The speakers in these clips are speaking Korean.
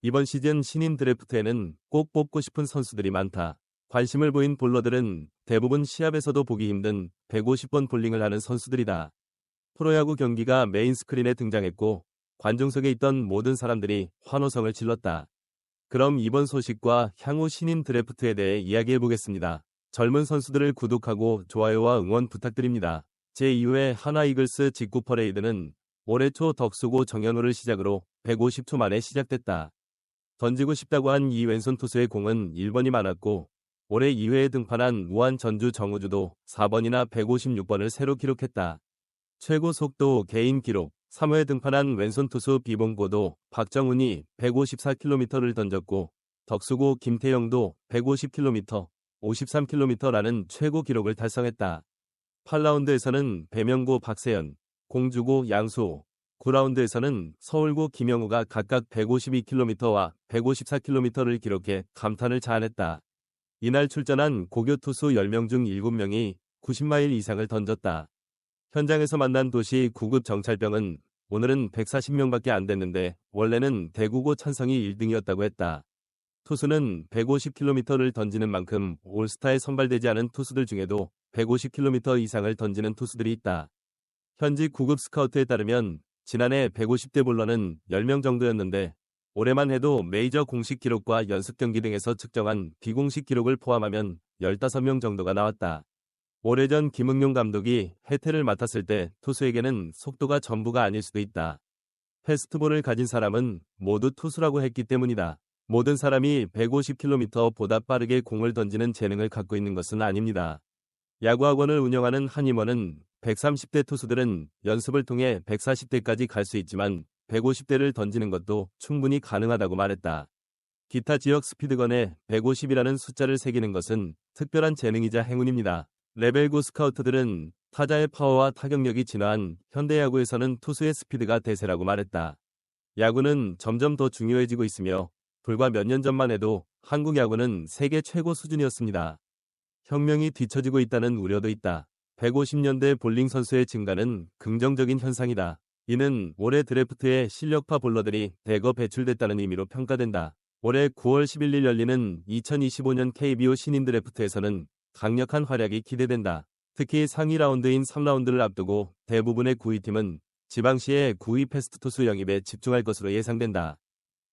이번 시즌 신인 드래프트에는 꼭 뽑고 싶은 선수들이 많다. 관심을 보인 볼러들은 대부분 시합에서도 보기 힘든 150번 볼링을 하는 선수들이다. 프로야구 경기가 메인 스크린에 등장했고 관중석에 있던 모든 사람들이 환호성을 질렀다. 그럼 이번 소식과 향후 신인 드래프트에 대해 이야기해 보겠습니다. 젊은 선수들을 구독하고 좋아요와 응원 부탁드립니다. 제2회 한화 이글스 직구 퍼레이드는 올해 초 덕수고 정현우를 시작으로 150초 만에 시작됐다. 던지고 싶다고 한 이 왼손 투수의 공은 1번이 많았고 올해 2회에 등판한 우한 전주 정우주도 4번이나 156번을 새로 기록했다. 최고 속도 개인 기록 3회 등판한 왼손 투수 비봉고도 박정훈이 154km를 던졌고 덕수고 김태영도 150km, 53km라는 최고 기록을 달성했다. 8라운드에서는 배명고 박세현, 공주고 양수호, 9라운드에서는 서울고 김영우가 각각 152km와 154km를 기록해 감탄을 자아냈다. 이날 출전한 고교 투수 10명 중 7명이 90마일 이상을 던졌다. 현장에서 만난 도시 9급 정찰병은 오늘은 140명밖에 안 됐는데 원래는 대구고 찬성이 1등이었다고 했다. 투수는 150km를 던지는 만큼 올스타에 선발되지 않은 투수들 중에도 150km 이상을 던지는 투수들이 있다. 현지 9급 스카우트에 따르면 지난해 150대 볼러는 10명 정도였는데 올해만 해도 메이저 공식 기록과 연습 경기 등에서 측정한 비공식 기록을 포함하면 15명 정도가 나왔다. 오래전 김응용 감독이 해태를 맡았을 때 투수에게는 속도가 전부가 아닐 수도 있다. 패스트볼을 가진 사람은 모두 투수라고 했기 때문이다. 모든 사람이 150km보다 빠르게 공을 던지는 재능을 갖고 있는 것은 아닙니다. 야구학원을 운영하는 한 임원은 130대 투수들은 연습을 통해 140대까지 갈 수 있지만 150대를 던지는 것도 충분히 가능하다고 말했다. 기타 지역 스피드건에 150이라는 숫자를 새기는 것은 특별한 재능이자 행운입니다. 레벨 9 스카우트들은 타자의 파워와 타격력이 진화한 현대야구에서는 투수의 스피드가 대세라고 말했다. 야구는 점점 더 중요해지고 있으며 불과 몇 년 전만 해도 한국 야구는 세계 최고 수준이었습니다. 혁명이 뒤처지고 있다는 우려도 있다. 150년대 볼링 선수의 증가는 긍정적인 현상이다. 이는 올해 드래프트에 실력파 볼러들이 대거 배출됐다는 의미로 평가된다. 올해 9월 11일 열리는 2025년 KBO 신인 드래프트에서는 강력한 활약이 기대된다. 특히 상위 라운드인 3라운드를 앞두고 대부분의 9위팀은 지방시의 9위 패스트 투수 영입에 집중할 것으로 예상된다.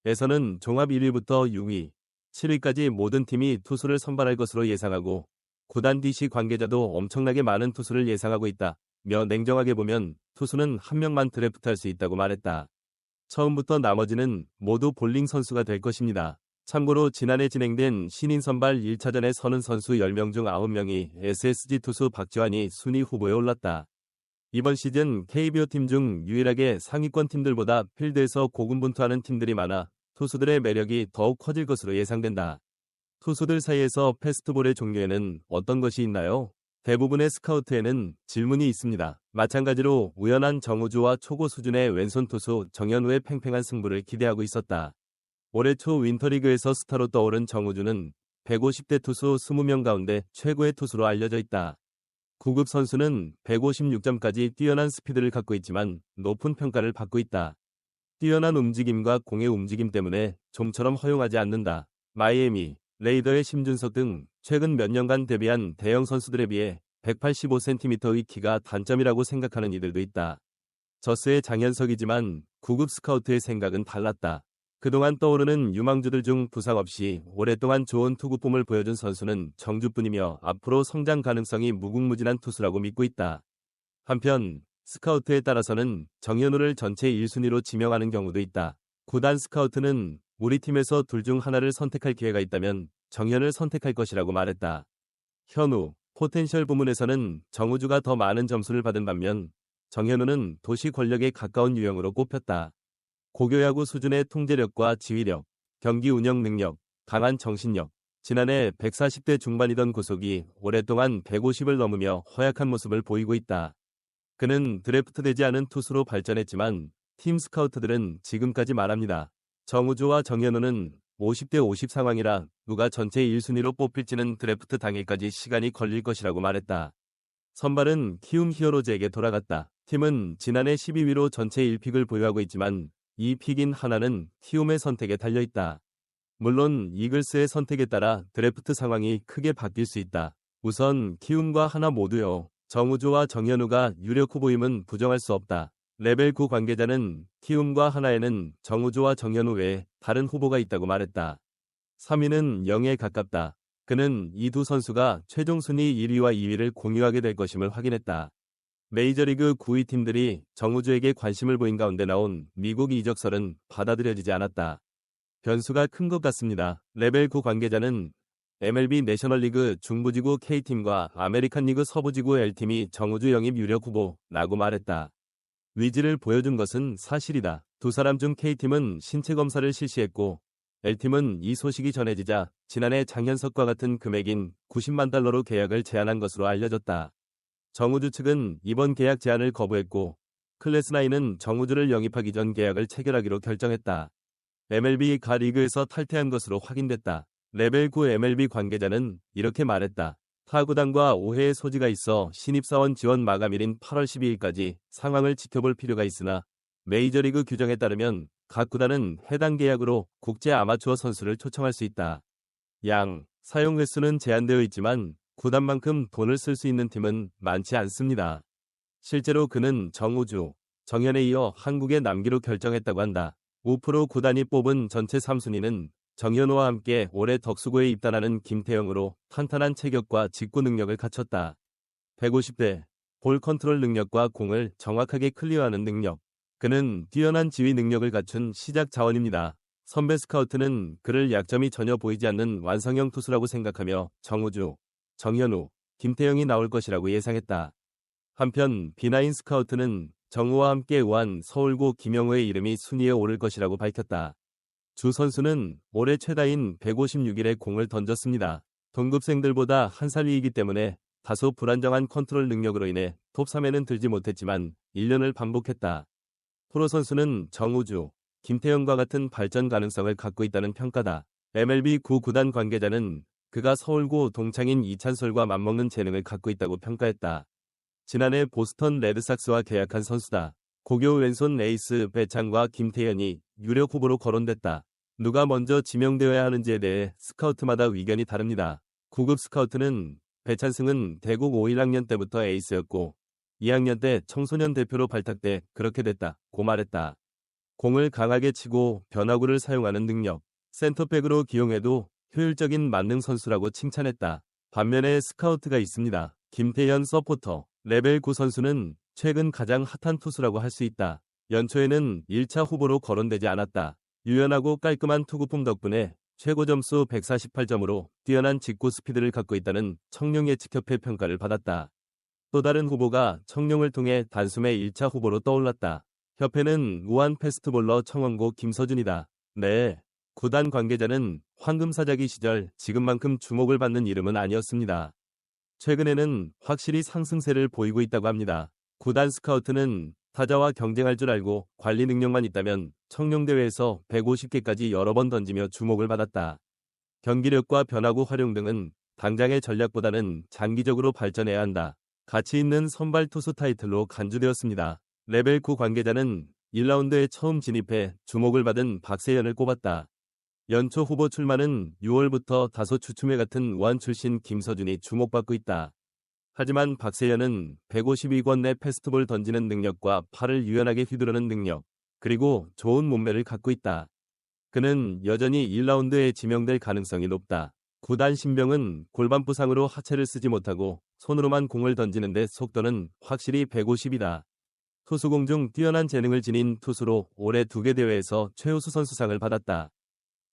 에서는 종합 1위부터 6위, 7위까지 모든 팀이 투수를 선발할 것으로 예상하고 구단 DC 관계자도 엄청나게 많은 투수를 예상하고 있다. 며 냉정하게 보면 투수는 한 명만 드래프트할 수 있다고 말했다. 처음부터 나머지는 모두 볼링 선수가 될 것입니다. 참고로 지난해 진행된 신인 선발 1차전에 서는 선수 10명 중 9명이 SSG 투수 박지환이 순위 후보에 올랐다. 이번 시즌 KBO 팀 중 유일하게 상위권 팀들보다 필드에서 고군분투하는 팀들이 많아 투수들의 매력이 더욱 커질 것으로 예상된다. 투수들 사이에서 패스트볼의 종류에는 어떤 것이 있나요? 대부분의 스카우트에는 질문이 있습니다. 마찬가지로 우연한 정우주와 초고 수준의 왼손 투수 정현우의 팽팽한 승부를 기대하고 있었다. 올해 초 윈터리그에서 스타로 떠오른 정우주는 150대 투수 20명 가운데 최고의 투수로 알려져 있다. 9급 선수는 156점까지 뛰어난 스피드를 갖고 있지만 높은 평가를 받고 있다. 뛰어난 움직임과 공의 움직임 때문에 좀처럼 허용하지 않는다. 마이애미, 레이더의 심준석 등 최근 몇 년간 데뷔한 대형 선수들에 비해 185cm의 키가 단점이라고 생각하는 이들도 있다. 저스의 장현석이지만 9급 스카우트의 생각은 달랐다. 그동안 떠오르는 유망주들 중 부상 없이 오랫동안 좋은 투구폼을 보여준 선수는 정주뿐이며 앞으로 성장 가능성이 무궁무진한 투수라고 믿고 있다. 한편 스카우트에 따라서는 정현우를 전체 1순위로 지명하는 경우도 있다. 구단 스카우트는 우리 팀에서 둘 중 하나를 선택할 기회가 있다면 정현을 선택할 것이라고 말했다. 현우, 포텐셜 부문에서는 정우주가 더 많은 점수를 받은 반면 정현우는 도시 권력에 가까운 유형으로 꼽혔다. 고교야구 수준의 통제력과 지휘력, 경기 운영 능력, 강한 정신력, 지난해 140대 중반이던 구속이 오랫동안 150을 넘으며 허약한 모습을 보이고 있다. 그는 드래프트되지 않은 투수로 발전했지만 팀 스카우트들은 지금까지 말합니다. 정우주와 정현우는 50대 50 상황이라 누가 전체 1순위로 뽑힐지는 드래프트 당일까지 시간이 걸릴 것이라고 말했다. 선발은 키움 히어로즈에게 돌아갔다. 팀은 지난해 12위로 전체 1픽을 보유하고 있지만 이 픽인 하나는 키움의 선택에 달려있다. 물론 이글스의 선택에 따라 드래프트 상황이 크게 바뀔 수 있다. 우선 키움과 하나 모두요. 정우주와 정현우가 유력 후보임은 부정할 수 없다. 레벨 9 관계자는 키움과 하나에는 정우주와 정현우 외에 다른 후보가 있다고 말했다. 3위는 0에 가깝다. 그는 이 두 선수가 최종 순위 1위와 2위를 공유하게 될 것임을 확인했다. 메이저리그 9위 팀들이 정우주에게 관심을 보인 가운데 나온 미국 이적설은 받아들여지지 않았다. 변수가 큰 것 같습니다. 레벨 9 관계자는 MLB 내셔널리그 중부지구 K팀과 아메리칸리그 서부지구 L팀이 정우주 영입 유력 후보라고 말했다. 위지를 보여준 것은 사실이다. 두 사람 중 K팀은 신체 검사를 실시했고 L팀은 이 소식이 전해지자 지난해 장현석과 같은 금액인 90만 달러로 계약을 제안한 것으로 알려졌다. 정우주 측은 이번 계약 제안을 거부했고 클래스9은 정우주를 영입하기 전 계약을 체결하기로 결정했다. MLB 가 리그에서 탈퇴한 것으로 확인됐다. 레벨 9 MLB 관계자는 이렇게 말했다. 타구단과 오해의 소지가 있어 신입사원 지원 마감일인 8월 12일까지 상황을 지켜볼 필요가 있으나 메이저리그 규정에 따르면 각 구단은 해당 계약으로 국제 아마추어 선수를 초청할 수 있다. 사용 횟수는 제한되어 있지만 구단만큼 돈을 쓸 수 있는 팀은 많지 않습니다. 실제로 그는 정우주, 정현에 이어 한국에 남기로 결정했다고 한다. 5% 구단이 뽑은 전체 3순위는 정현우와 함께 올해 덕수고에 입단하는 김태형으로 탄탄한 체격과 직구 능력을 갖췄다. 150대, 볼 컨트롤 능력과 공을 정확하게 클리어하는 능력. 그는 뛰어난 지휘 능력을 갖춘 시작 자원입니다. 선배 스카우트는 그를 약점이 전혀 보이지 않는 완성형 투수라고 생각하며 정우주, 정현우, 김태형이 나올 것이라고 예상했다. 한편 비나인 스카우트는 정우와 함께 우한 서울고 김영우의 이름이 순위에 오를 것이라고 밝혔다. 주 선수는 올해 최다인 156일에 공을 던졌습니다. 동급생들보다 한 살 위이기 때문에 다소 불안정한 컨트롤 능력으로 인해 톱3에는 들지 못했지만 1년을 반복했다. 프로 선수는 정우주, 김태형과 같은 발전 가능성을 갖고 있다는 평가다. MLB 9 구단 관계자는 그가 서울고 동창인 이찬솔과 맞먹는 재능을 갖고 있다고 평가했다. 지난해 보스턴 레드삭스와 계약한 선수다. 고교 왼손 에이스 배창과 김태현이 유력 후보로 거론됐다. 누가 먼저 지명되어야 하는지에 대해 스카우트마다 의견이 다릅니다. 9급 스카우트는 배찬승은 대국 5-1학년 때부터 에이스였고 2학년 때 청소년 대표로 발탁돼 그렇게 됐다고 말했다. 공을 강하게 치고 변화구를 사용하는 능력, 센터백으로 기용해도 효율적인 만능 선수라고 칭찬했다. 반면에 스카우트가 있습니다. 김태현 서포터, 레벨 9 선수는 최근 가장 핫한 투수라고 할 수 있다. 연초에는 1차 후보로 거론되지 않았다. 유연하고 깔끔한 투구품 덕분에 최고 점수 148점으로 뛰어난 직구 스피드를 갖고 있다는 청룡예측협회 평가를 받았다. 또 다른 후보가 청룡을 통해 단숨에 1차 후보로 떠올랐다. 협회는 우한 패스트볼러 청원고 김서준이다. 네. 구단 관계자는 황금사자기 시절 지금만큼 주목을 받는 이름은 아니었습니다. 최근에는 확실히 상승세를 보이고 있다고 합니다. 구단 스카우트는 타자와 경쟁할 줄 알고 관리 능력만 있다면 청룡대회에서 150개까지 여러 번 던지며 주목을 받았다. 경기력과 변화구 활용 등은 당장의 전략보다는 장기적으로 발전해야 한다. 가치 있는 선발 투수 타이틀로 간주되었습니다. 레벨 9 관계자는 1라운드에 처음 진입해 주목을 받은 박세현을 꼽았다. 연초 후보 출마는 6월부터 다소 주춤해 같은 우한 출신 김서준이 주목받고 있다. 하지만 박세현은 152권 내 패스트볼 던지는 능력과 팔을 유연하게 휘두르는 능력, 그리고 좋은 몸매를 갖고 있다. 그는 여전히 1라운드에 지명될 가능성이 높다. 구단 신병은 골반 부상으로 하체를 쓰지 못하고 손으로만 공을 던지는데 속도는 확실히 150이다. 투수공 중 뛰어난 재능을 지닌 투수로 올해 2개 대회에서 최우수 선수상을 받았다.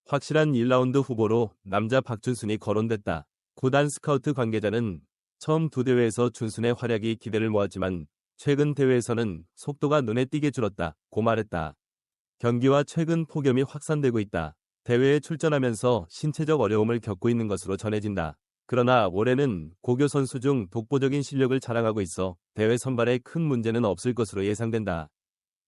확실한 1라운드 후보로 남자 박준순이 거론됐다. 구단 스카우트 관계자는 처음 2대회에서 준순의 활약이 기대를 모았지만 최근 대회에서는 속도가 눈에 띄게 줄었다고 말했다. 경기와 최근 폭염이 확산되고 있다. 대회에 출전하면서 신체적 어려움을 겪고 있는 것으로 전해진다. 그러나 올해는 고교 선수 중 독보적인 실력을 자랑하고 있어 대회 선발에 큰 문제는 없을 것으로 예상된다.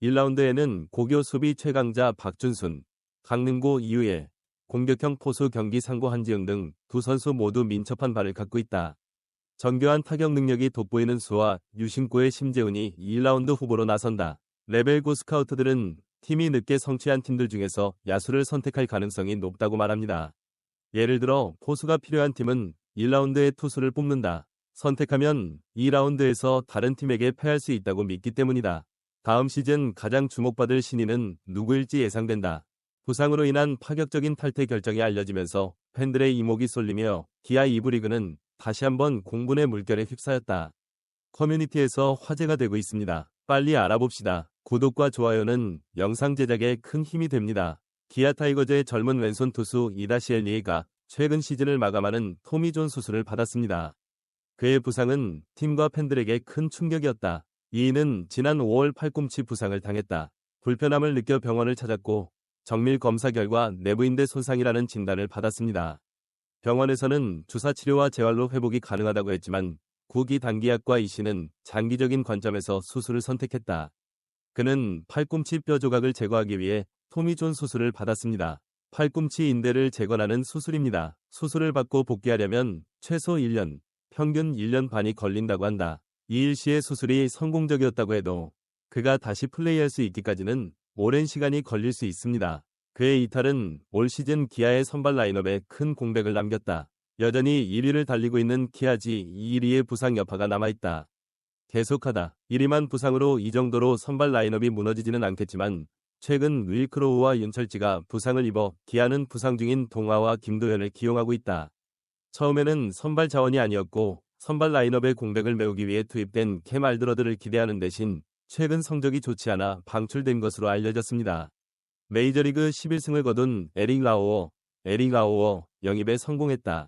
1라운드에는 고교 수비 최강자 박준순, 강릉고 이유예, 공격형 포수 경기 상고 한지영 등 두 선수 모두 민첩한 발을 갖고 있다. 정교한 타격 능력이 돋보이는 수와 유심고의 심재훈이 1라운드 후보로 나선다. 레벨 9 스카우트들은 팀이 늦게 성취한 팀들 중에서 야수를 선택할 가능성이 높다고 말합니다. 예를 들어 포수가 필요한 팀은 1라운드에 투수를 뽑는다. 선택하면 2라운드에서 다른 팀에게 패할 수 있다고 믿기 때문이다. 다음 시즌 가장 주목받을 신인은 누구일지 예상된다. 부상으로 인한 파격적인 탈퇴 결정이 알려지면서 팬들의 이목이 쏠리며 기아 2부 리그는 다시 한번 공분의 물결에 휩싸였다. 커뮤니티에서 화제가 되고 있습니다. 빨리 알아봅시다. 구독과 좋아요는 영상 제작에 큰 힘이 됩니다. 기아 타이거즈의 젊은 왼손 투수 이다시엘리가 최근 시즌을 마감하는 토미 존 수술을 받았습니다. 그의 부상은 팀과 팬들에게 큰 충격이었다. 이인은 지난 5월 팔꿈치 부상을 당했다. 불편함을 느껴 병원을 찾았고 정밀 검사 결과 내부인대 손상이라는 진단을 받았습니다. 병원에서는 주사 치료와 재활로 회복이 가능하다고 했지만 구기 단기약과 이 씨는 장기적인 관점에서 수술을 선택했다. 그는 팔꿈치 뼈 조각을 제거하기 위해 토미 존 수술을 받았습니다. 팔꿈치 인대를 재건하는 수술입니다. 수술을 받고 복귀하려면 최소 1년, 평균 1년 반이 걸린다고 한다. 이일 씨의 수술이 성공적이었다고 해도 그가 다시 플레이할 수 있기까지는 오랜 시간이 걸릴 수 있습니다. 그의 이탈은 올 시즌 기아의 선발 라인업에 큰 공백을 남겼다. 여전히 1위를 달리고 있는 키아지 이일이의 부상 여파가 남아있다. 계속하다. 이리만 부상으로 이 정도로 선발 라인업이 무너지지는 않겠지만 최근 윌크로우와 윤철지가 부상을 입어 기아는 부상 중인 동화와 김도현을 기용하고 있다. 처음에는 선발 자원이 아니었고 선발 라인업의 공백을 메우기 위해 투입된 캠 알드러드를 기대하는 대신 최근 성적이 좋지 않아 방출된 것으로 알려졌습니다. 메이저리그 11승을 거둔 에릭 라우어 영입에 성공했다.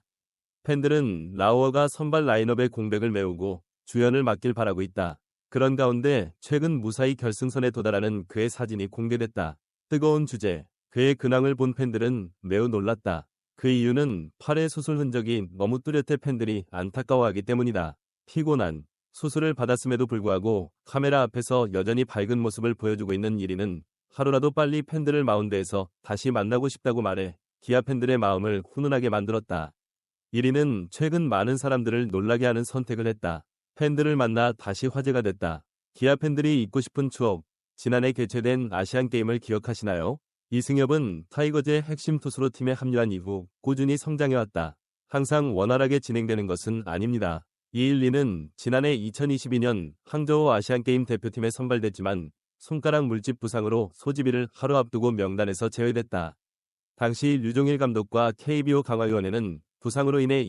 팬들은 라우어가 선발 라인업의 공백을 메우고 주연을 맡길 바라고 있다. 그런 가운데 최근 무사히 결승선에 도달하는 그의 사진이 공개됐다. 뜨거운 주제. 그의 근황을 본 팬들은 매우 놀랐다. 그 이유는 팔의 수술 흔적이 너무 뚜렷해 팬들이 안타까워하기 때문이다. 피곤한 수술을 받았음에도 불구하고 카메라 앞에서 여전히 밝은 모습을 보여주고 있는 1위는 하루라도 빨리 팬들을 마운드에서 다시 만나고 싶다고 말해 기아 팬들의 마음을 훈훈하게 만들었다. 1위는 최근 많은 사람들을 놀라게 하는 선택을 했다. 팬들을 만나 다시 화제가 됐다. 기아 팬들이 잊고 싶은 추억. 지난해 개최된 아시안게임을 기억하시나요? 이승엽은 타이거즈의 핵심 투수로 팀에 합류한 이후 꾸준히 성장해왔다. 항상 원활하게 진행되는 것은 아닙니다. 이일리는 지난해 2022년 항저우 아시안게임 대표팀에 선발됐지만 손가락 물집 부상으로 소집일을 하루 앞두고 명단에서 제외됐다. 당시 류종일 감독과 KBO 강화위원회는 부상으로 인해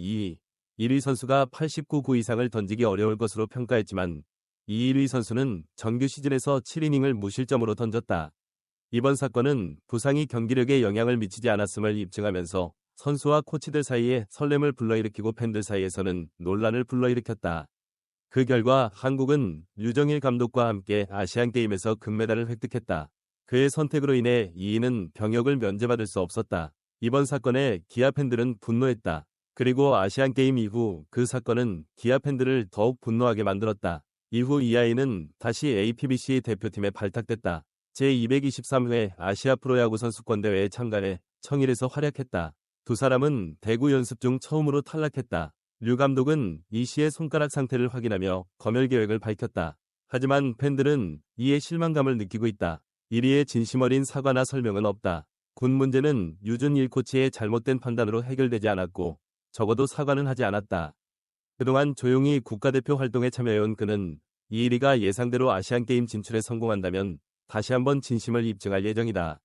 1위 선수가 89구 이상을 던지기 어려울 것으로 평가했지만 1위 선수는 정규 시즌에서 7이닝을 무실점으로 던졌다. 이번 사건은 부상이 경기력에 영향을 미치지 않았음을 입증하면서 선수와 코치들 사이에 설렘을 불러일으키고 팬들 사이에서는 논란을 불러일으켰다. 그 결과 한국은 류정일 감독과 함께 아시안게임에서 금메달을 획득했다. 그의 선택으로 인해 이인은 병역을 면제받을 수 없었다. 이번 사건에 기아 팬들은 분노했다. 그리고 아시안게임 이후 그 사건은 기아 팬들을 더욱 분노하게 만들었다. 이후 이아이는 다시 APBC 대표팀에 발탁됐다. 제223회 아시아 프로야구 선수권대회에 참가해 청일에서 활약했다. 두 사람은 대구 연습 중 처음으로 탈락했다. 류 감독은 이 씨의 손가락 상태를 확인하며 검열 계획을 밝혔다. 하지만 팬들은 이에 실망감을 느끼고 있다. 1위의 진심 어린 사과나 설명은 없다. 군 문제는 유준일 코치의 잘못된 판단으로 해결되지 않았고 적어도 사과는 하지 않았다. 그동안 조용히 국가대표 활동에 참여해온 그는 이일이가 예상대로 아시안게임 진출에 성공한다면 다시 한번 진심을 입증할 예정이다.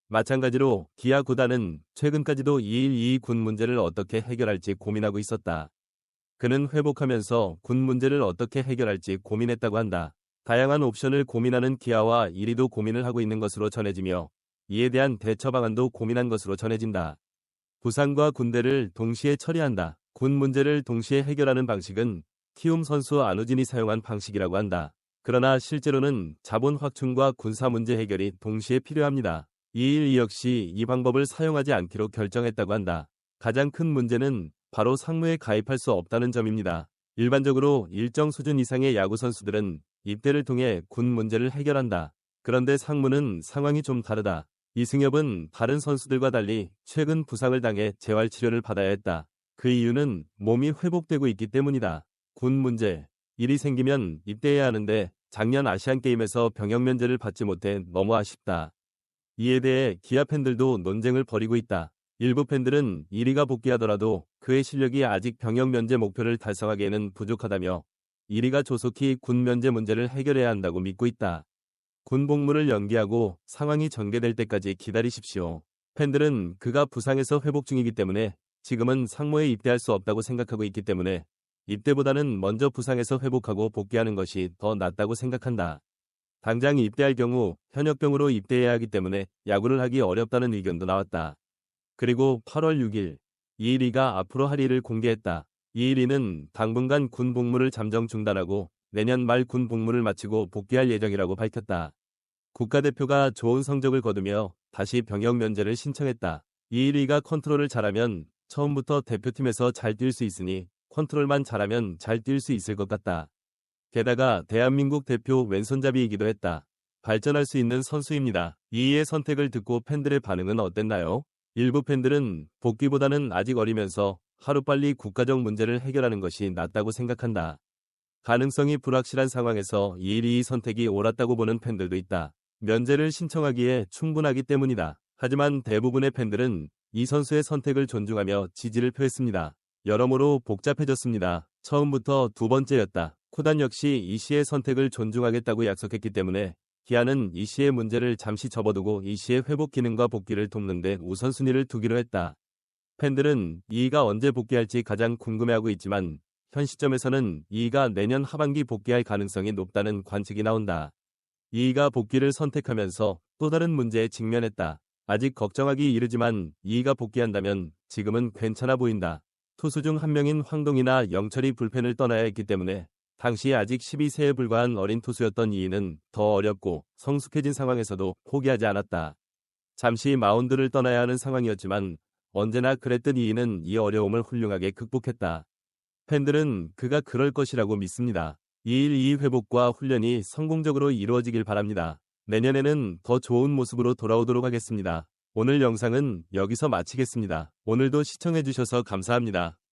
마찬가지로 기아 구단은 최근까지도 212 군 문제를 어떻게 해결할지 고민하고 있었다. 그는 회복하면서 군 문제를 어떻게 해결할지 고민했다고 한다. 다양한 옵션을 고민하는 기아와 1위도 고민을 하고 있는 것으로 전해지며 이에 대한 대처 방안도 고민한 것으로 전해진다. 부상과 군대를 동시에 처리한다. 군 문제를 동시에 해결하는 방식은 키움 선수 안우진이 사용한 방식이라고 한다. 그러나 실제로는 자본 확충과 군사 문제 해결이 동시에 필요합니다. 이일 역시 이 방법을 사용하지 않기로 결정했다고 한다. 가장 큰 문제는 바로 상무에 가입할 수 없다는 점입니다. 일반적으로 일정 수준 이상의 야구 선수들은 입대를 통해 군 문제를 해결한다. 그런데 상무는 상황이 좀 다르다. 이승엽은 다른 선수들과 달리 최근 부상을 당해 재활 치료를 받아야 했다. 그 이유는 몸이 회복되고 있기 때문이다. 군 문제. 일이 생기면 입대해야 하는데 작년 아시안게임에서 병역 면제를 받지 못해 너무 아쉽다. 이에 대해 기아 팬들도 논쟁을 벌이고 있다. 일부 팬들은 이리가 복귀하더라도 그의 실력이 아직 병역 면제 목표를 달성하기에는 부족하다며 이리가 조속히 군 면제 문제를 해결해야 한다고 믿고 있다. 군 복무를 연기하고 상황이 전개될 때까지 기다리십시오. 팬들은 그가 부상에서 회복 중이기 때문에 지금은 상무에 입대할 수 없다고 생각하고 있기 때문에 입대보다는 먼저 부상에서 회복하고 복귀하는 것이 더 낫다고 생각한다. 당장 입대할 경우 현역병으로 입대해야 하기 때문에 야구를 하기 어렵다는 의견도 나왔다. 그리고 8월 6일 이일이가 앞으로 할 일을 공개했다. 이일이는 당분간 군 복무를 잠정 중단하고 내년 말 군 복무를 마치고 복귀할 예정이라고 밝혔다. 국가대표가 좋은 성적을 거두며 다시 병역 면제를 신청했다. 이일이가 컨트롤을 잘하면 처음부터 대표팀에서 잘 뛸 수 있으니 컨트롤만 잘하면 잘 뛸 수 있을 것 같다. 게다가 대한민국 대표 왼손잡이이기도 했다. 발전할 수 있는 선수입니다. 이의 선택을 듣고 팬들의 반응은 어땠나요? 일부 팬들은 복귀보다는 아직 어리면서 하루빨리 국가적 문제를 해결하는 것이 낫다고 생각한다. 가능성이 불확실한 상황에서 이일이의 선택이 옳았다고 보는 팬들도 있다. 면제를 신청하기에 충분하기 때문이다. 하지만 대부분의 팬들은 이 선수의 선택을 존중하며 지지를 표했습니다. 여러모로 복잡해졌습니다. 처음부터 두 번째였다. 쿠단 역시 이씨의 선택을 존중하겠다고 약속했기 때문에 기아는 이씨의 문제를 잠시 접어두고 이씨의 회복 기능과 복귀를 돕는 데 우선순위를 두기로 했다. 팬들은 이가 언제 복귀할지 가장 궁금해하고 있지만 현 시점에서는 이가 내년 하반기 복귀할 가능성이 높다는 관측이 나온다. 이가 복귀를 선택하면서 또 다른 문제에 직면했다. 아직 걱정하기 이르지만 이가 복귀한다면 지금은 괜찮아 보인다. 투수 중 한 명인 황동이나 영철이 불펜을 떠나야 했기 때문에 당시 아직 12세에 불과한 어린 투수였던 이인은 더 어렵고 성숙해진 상황에서도 포기하지 않았다. 잠시 마운드를 떠나야 하는 상황이었지만 언제나 그랬듯 이인은 이 어려움을 훌륭하게 극복했다. 팬들은 그가 그럴 것이라고 믿습니다. 2일 2 회복과 훈련이 성공적으로 이루어지길 바랍니다. 내년에는 더 좋은 모습으로 돌아오도록 하겠습니다. 오늘 영상은 여기서 마치겠습니다. 오늘도 시청해주셔서 감사합니다.